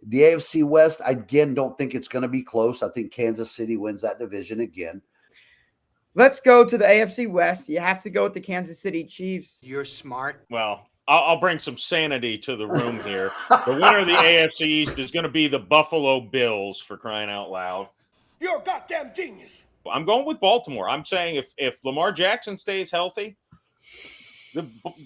The AFC West, I again don't think it's going to be close. I think Kansas City wins that division again. Let's go to the AFC West. You have to go with the Kansas City Chiefs. You're smart. Well, I'll bring some sanity to the room here. The winner of the AFC East is going to be the Buffalo Bills, for crying out loud. You're a goddamn genius. I'm going with Baltimore. I'm saying if Lamar Jackson stays healthy,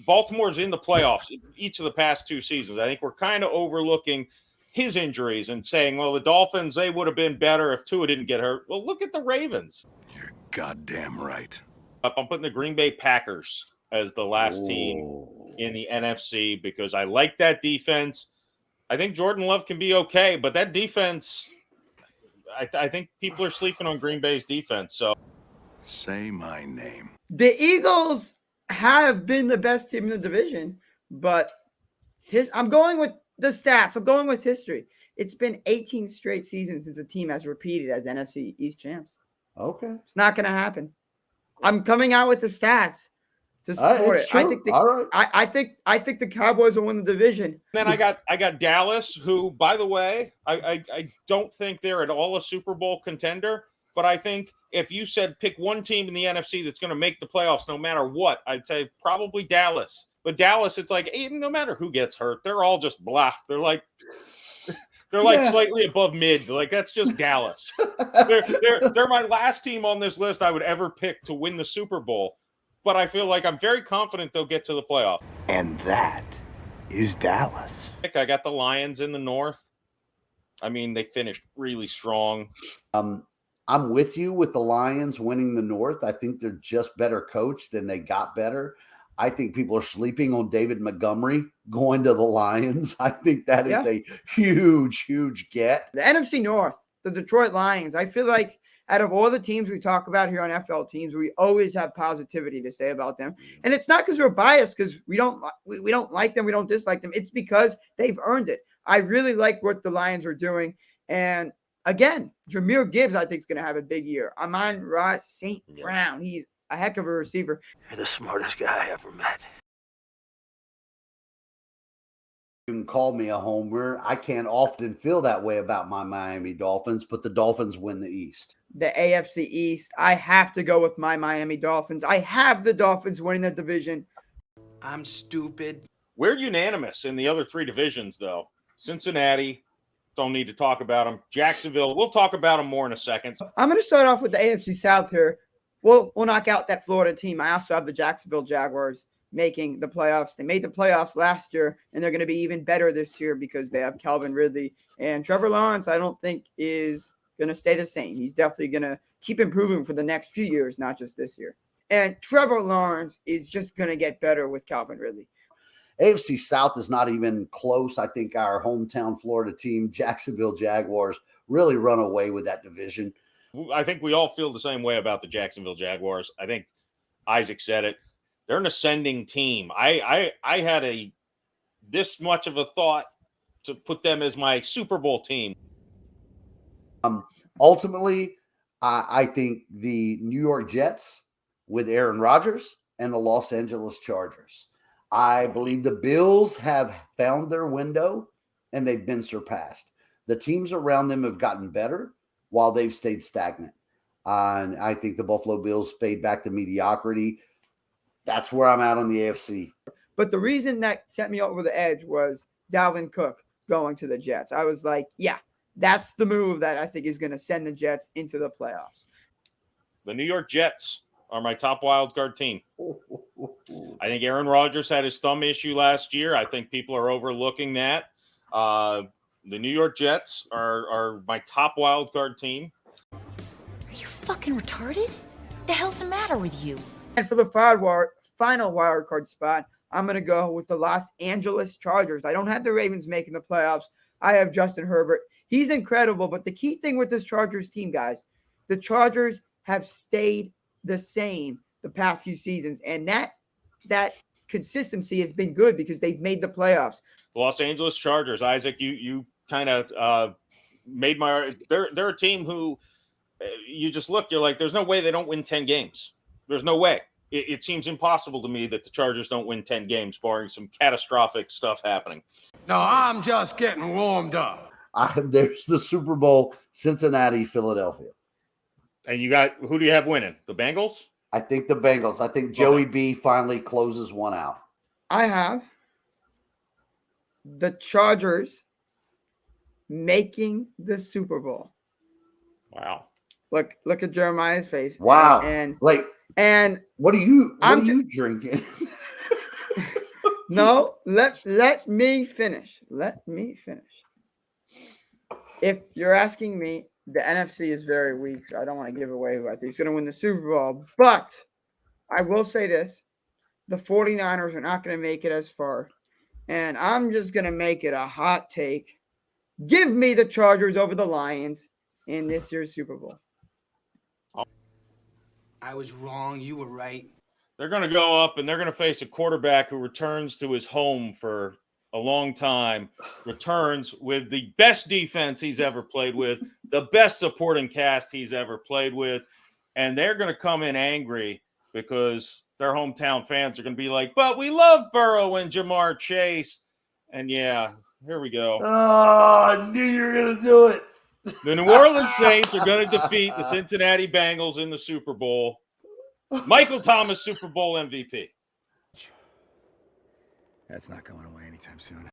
Baltimore's in the playoffs each of the past 2 seasons. I think we're kind of overlooking his injuries and saying, well, the Dolphins, they would have been better if Tua didn't get hurt. Well, look at the Ravens. You're goddamn right. I'm putting the Green Bay Packers as the last team in the NFC because I like that defense. I think Jordan Love can be okay, but that defense, I think people are sleeping on Green Bay's defense. So, say my name. The Eagles have been the best team in the division, but I'm going with the stats. I'm going with history. It's been 18 straight seasons since a team has repeated as NFC East champs. Okay. It's not going to happen. I'm coming out with the stats to support it. True. I think the Cowboys will win the division. Then I got Dallas, who, by the way, I don't think they're at all a Super Bowl contender, but I think if you said pick one team in the NFC that's going to make the playoffs no matter what, I'd say probably Dallas. But Dallas, it's like, no matter who gets hurt, they're all just blah. They're like slightly above mid. Like, that's just Dallas. they're my last team on this list I would ever pick to win the Super Bowl. But I feel like I'm very confident they'll get to the playoff. And that is Dallas. I got the Lions in the North. I mean, they finished really strong. I'm with you with the Lions winning the North. I think they're just better coached and they got better. I think people are sleeping on David Montgomery going to the Lions. I think that is a huge, huge get. The NFC North, the Detroit Lions, I feel like out of all the teams we talk about here on FL Teams, we always have positivity to say about them. And it's not because we're biased, because we don't like them, we don't dislike them. It's because they've earned it. I really like what the Lions are doing. And again, Jahmyr Gibbs, I think, is going to have a big year. Amon-Ra St. Brown, he's a heck of a receiver. You're the smartest guy I ever met. You can call me a homer. I can't often feel that way about my Miami Dolphins, but the Dolphins win the East. The AFC East, I have to go with my Miami Dolphins. I have the Dolphins winning the division. I'm stupid. We're unanimous in the other 3 divisions, though. Cincinnati, don't need to talk about them. Jacksonville, we'll talk about them more in a second. I'm going to start off with the AFC South here. We'll knock out that Florida team. I also have the Jacksonville Jaguars making the playoffs. They made the playoffs last year, and they're going to be even better this year because they have Calvin Ridley. And Trevor Lawrence, I don't think, is going to stay the same. He's definitely going to keep improving for the next few years, not just this year. And Trevor Lawrence is just going to get better with Calvin Ridley. AFC South is not even close. I think our hometown Florida team, Jacksonville Jaguars, really run away with that division. I think we all feel the same way about the Jacksonville Jaguars. I think Isaac said it. They're an ascending team. I had this much of a thought to put them as my Super Bowl team. Ultimately, I think the New York Jets with Aaron Rodgers and the Los Angeles Chargers. I believe the Bills have found their window and they've been surpassed. The teams around them have gotten better while they've stayed stagnant. And I think the Buffalo Bills fade back to mediocrity. That's where I'm at on the AFC. But the reason that set me over the edge was Dalvin Cook going to the Jets. I was like, yeah, that's the move that I think is going to send the Jets into the playoffs. The New York Jets are my top wild card team. I think Aaron Rodgers had his thumb issue last year. I think people are overlooking that. The New York Jets are my top wild card team. Are you fucking retarded? The hell's the matter with you? And for the final wild card spot, I'm going to go with the Los Angeles Chargers. I don't have the Ravens making the playoffs. I have Justin Herbert. He's incredible, but the key thing with this Chargers team, guys, the Chargers have stayed the same the past few seasons, and that consistency has been good because they've made the playoffs. Los Angeles Chargers, Isaac, you kind of made my – they're a team who you just look, you're like, there's no way they don't win 10 games. There's no way. It seems impossible to me that the Chargers don't win 10 games, barring some catastrophic stuff happening. No, I'm just getting warmed up. There's the Super Bowl, Cincinnati, Philadelphia. And you got, who do you have winning? The Bengals? I think the Bengals. I think Joey B finally closes one out. I have the Chargers making the Super Bowl. Wow. Look at Jeremiah's face. Wow. And what are you drinking? No, let me finish. Let me finish. If you're asking me, the NFC is very weak, so I don't want to give away who I think is going to win the Super Bowl. But I will say this. The 49ers are not going to make it as far. And I'm just going to make it a hot take. Give me the Chargers over the Lions in this year's Super Bowl. I was wrong. You were right. They're going to go up and they're going to face a quarterback who returns to his home for a long time, returns with the best defense he's ever played with, the best supporting cast he's ever played with, and they're going to come in angry because their hometown fans are going to be like, but we love Burrow and Jamar Chase. And yeah, here we go. Oh, I knew you were going to do it. The New Orleans Saints are going to defeat the Cincinnati Bengals in the Super Bowl. Michael Thomas, Super Bowl MVP. That's not going away anytime soon.